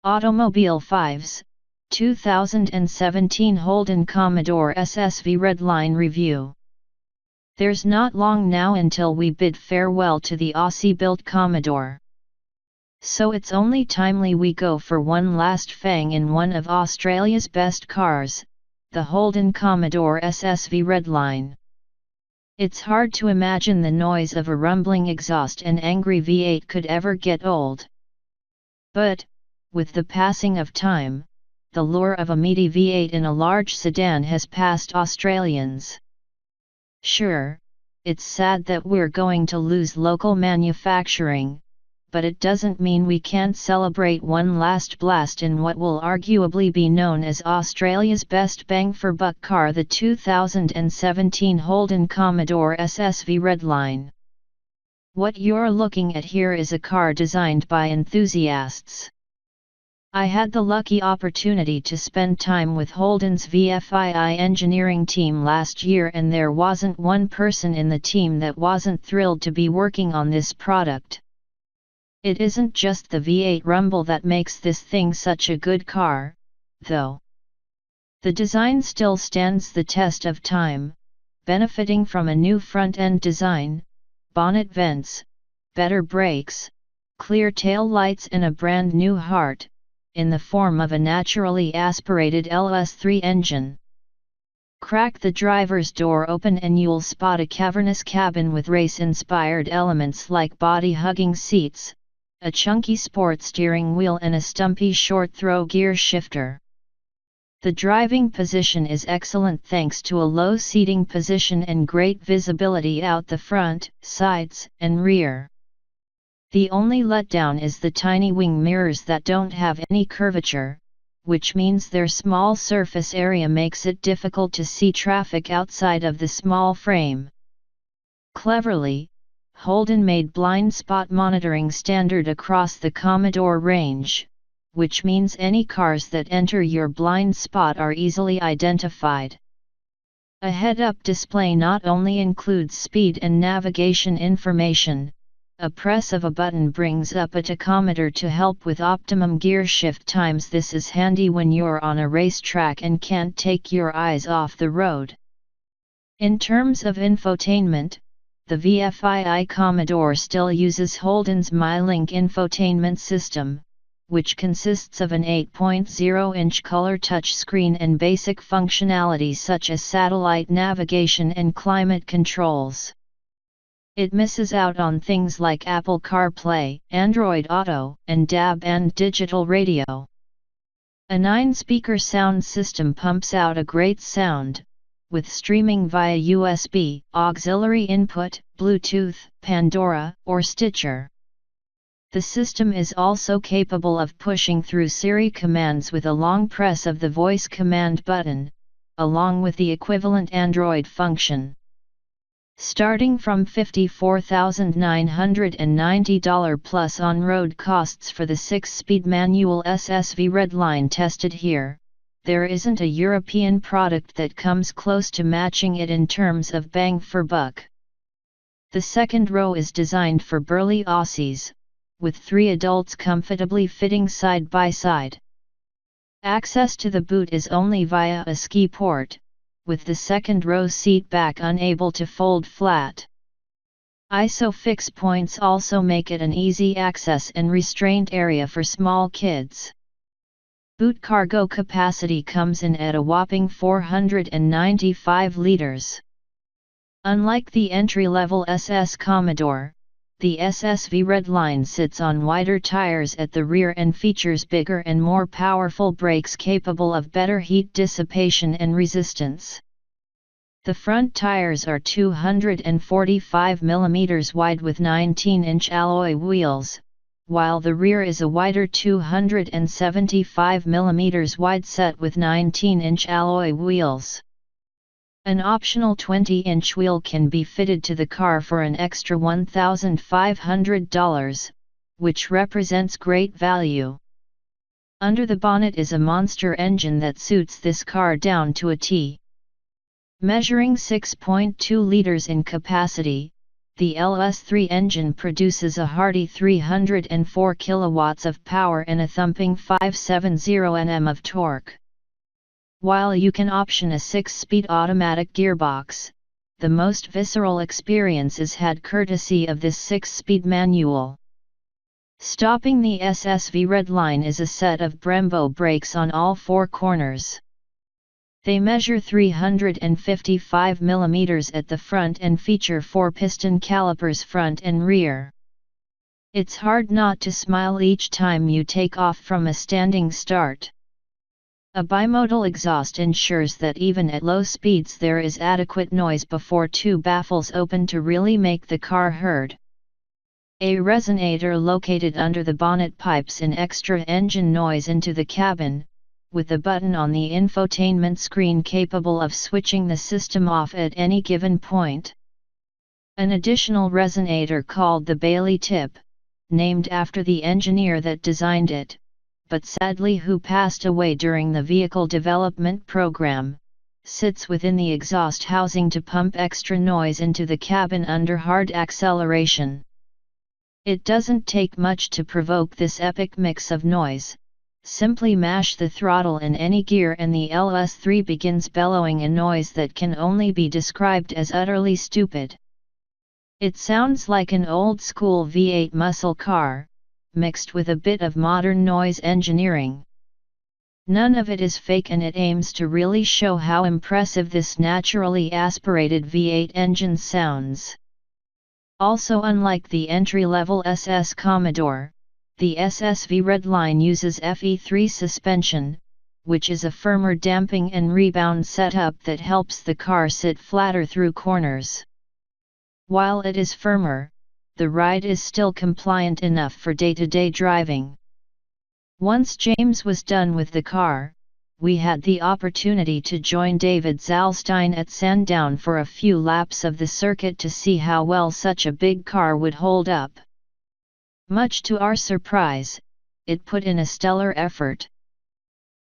Automobile 5's 2017 Holden Commodore SS-V Redline Review. There's not long now until we bid farewell to the Aussie-built Commodore. So it's only timely we go for one last fang in one of Australia's best cars, the Holden Commodore SS-V Redline. It's hard to imagine the noise of a rumbling exhaust and angry V8 could ever get old. But, with the passing of time, the lure of a meaty V8 in a large sedan has passed Australians. Sure, it's sad that we're going to lose local manufacturing, but it doesn't mean we can't celebrate one last blast in what will arguably be known as Australia's best bang-for-buck car, the 2017 Holden Commodore SS-V Redline. What you're looking at here is a car designed by enthusiasts. I had the lucky opportunity to spend time with Holden's VFII engineering team last year, and there wasn't one person in the team that wasn't thrilled to be working on this product. It isn't just the V8 rumble that makes this thing such a good car, though. The design still stands the test of time, benefiting from a new front-end design, bonnet vents, better brakes, clear tail lights, and a brand new heart, in the form of a naturally aspirated LS3 engine. Crack the driver's door open and you'll spot a cavernous cabin with race-inspired elements like body-hugging seats, a chunky sport steering wheel, and a stumpy short-throw gear shifter. The driving position is excellent thanks to a low seating position and great visibility out the front, sides, and rear. The only letdown is the tiny wing mirrors that don't have any curvature, which means their small surface area makes it difficult to see traffic outside of the small frame. Cleverly, Holden made blind spot monitoring standard across the Commodore range, which means any cars that enter your blind spot are easily identified. A head-up display not only includes speed and navigation information. A press of a button brings up a tachometer to help with optimum gear shift times. This is handy when you're on a racetrack and can't take your eyes off the road. In terms of infotainment, the VFII Commodore still uses Holden's MyLink infotainment system, which consists of an 8.0-inch color touchscreen and basic functionalities such as satellite navigation and climate controls. It misses out on things like Apple CarPlay, Android Auto, and DAB and digital radio. A 9-speaker sound system pumps out a great sound, with streaming via USB, auxiliary input, Bluetooth, Pandora, or Stitcher. The system is also capable of pushing through Siri commands with a long press of the voice command button, along with the equivalent Android function. Starting from $54,990 plus on-road costs for the 6-speed manual SS-V Redline tested here, there isn't a European product that comes close to matching it in terms of bang for buck. The second row is designed for burly Aussies, with 3 adults comfortably fitting side by side. Access to the boot is only via a ski port, with the second row seat back unable to fold flat. ISOFIX points also make it an easy access and restraint area for small kids. Boot cargo capacity comes in at a whopping 495 liters. Unlike the entry-level SS Commodore, the SS-V Redline sits on wider tires at the rear and features bigger and more powerful brakes capable of better heat dissipation and resistance. The front tires are 245 mm wide with 19-inch alloy wheels, while the rear is a wider 275 mm wide set with 19-inch alloy wheels. An optional 20-inch wheel can be fitted to the car for an extra $1,500, which represents great value. Under the bonnet is a monster engine that suits this car down to a T. Measuring 6.2 liters in capacity, the LS3 engine produces a hearty 304 kilowatts of power and a thumping 570 Nm of torque. While you can option a 6-speed automatic gearbox, the most visceral experience is had courtesy of this 6-speed manual. Stopping the SS-V Redline is a set of Brembo brakes on all 4 corners. They measure 355 mm at the front and feature 4 piston calipers front and rear. It's hard not to smile each time you take off from a standing start. A bimodal exhaust ensures that even at low speeds there is adequate noise before 2 baffles open to really make the car heard. A resonator located under the bonnet pipes in extra engine noise into the cabin, with a button on the infotainment screen capable of switching the system off at any given point. An additional resonator called the Bailey tip, named after the engineer that designed it, but sadly who passed away during the vehicle development program, sits within the exhaust housing to pump extra noise into the cabin under hard acceleration. It doesn't take much to provoke this epic mix of noise. Simply mash the throttle in any gear and the LS3 begins bellowing a noise that can only be described as utterly stupid. It sounds like an old-school V8 muscle car, mixed with a bit of modern noise engineering. None of it is fake and it aims to really show how impressive this naturally aspirated V8 engine sounds. Also, unlike the entry-level SS Commodore, the SS-V Redline uses FE3 suspension, which is a firmer damping and rebound setup that helps the car sit flatter through corners. While it is firmer, the ride is still compliant enough for day-to-day driving. Once James was done with the car, we had the opportunity to join David Zalstein at Sandown for a few laps of the circuit to see how well such a big car would hold up. Much to our surprise, it put in a stellar effort.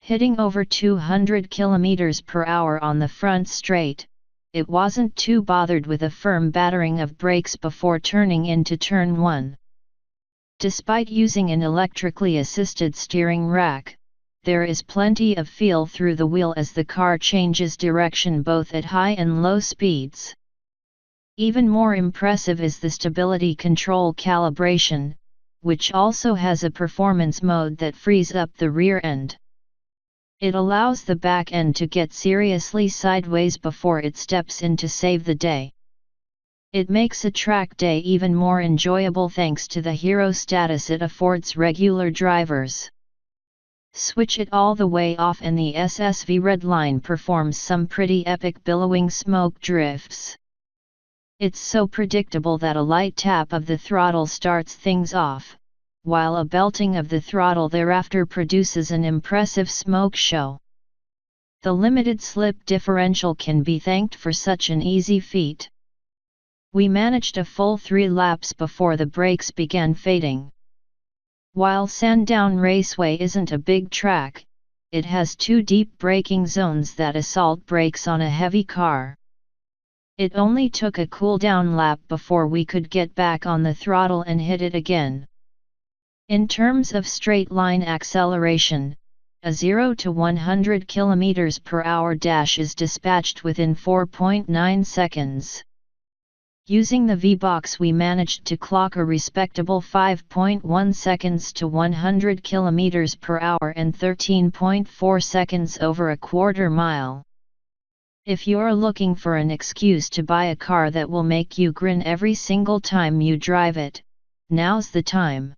Hitting over 200 km per hour on the front straight, it wasn't too bothered with a firm battering of brakes before turning into turn 1. Despite using an electrically assisted steering rack, there is plenty of feel through the wheel as the car changes direction both at high and low speeds. Even more impressive is the stability control calibration, which also has a performance mode that frees up the rear end. It allows the back end to get seriously sideways before it steps in to save the day. It makes a track day even more enjoyable thanks to the hero status it affords regular drivers. Switch it all the way off and the SS-V Redline performs some pretty epic billowing smoke drifts. It's so predictable that a light tap of the throttle starts things off, while a belting of the throttle thereafter produces an impressive smoke show. The limited slip differential can be thanked for such an easy feat. We managed a full 3 laps before the brakes began fading. While Sandown Raceway isn't a big track, it has 2 deep braking zones that assault brakes on a heavy car. It only took a cool-down lap before we could get back on the throttle and hit it again. In terms of straight-line acceleration, a 0 to 100 km per hour dash is dispatched within 4.9 seconds. Using the V-Box we managed to clock a respectable 5.1 seconds to 100 km per hour and 13.4 seconds over a quarter mile. If you're looking for an excuse to buy a car that will make you grin every single time you drive it, now's the time.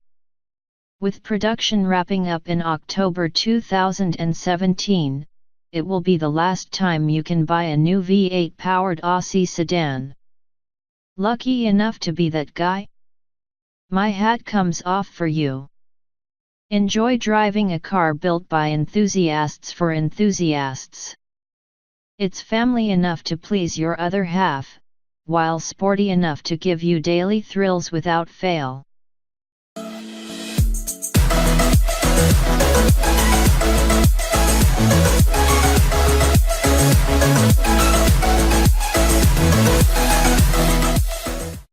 With production wrapping up in October 2017, it will be the last time you can buy a new V8-powered Aussie sedan. Lucky enough to be that guy? My hat comes off for you. Enjoy driving a car built by enthusiasts for enthusiasts. It's family enough to please your other half, while sporty enough to give you daily thrills without fail.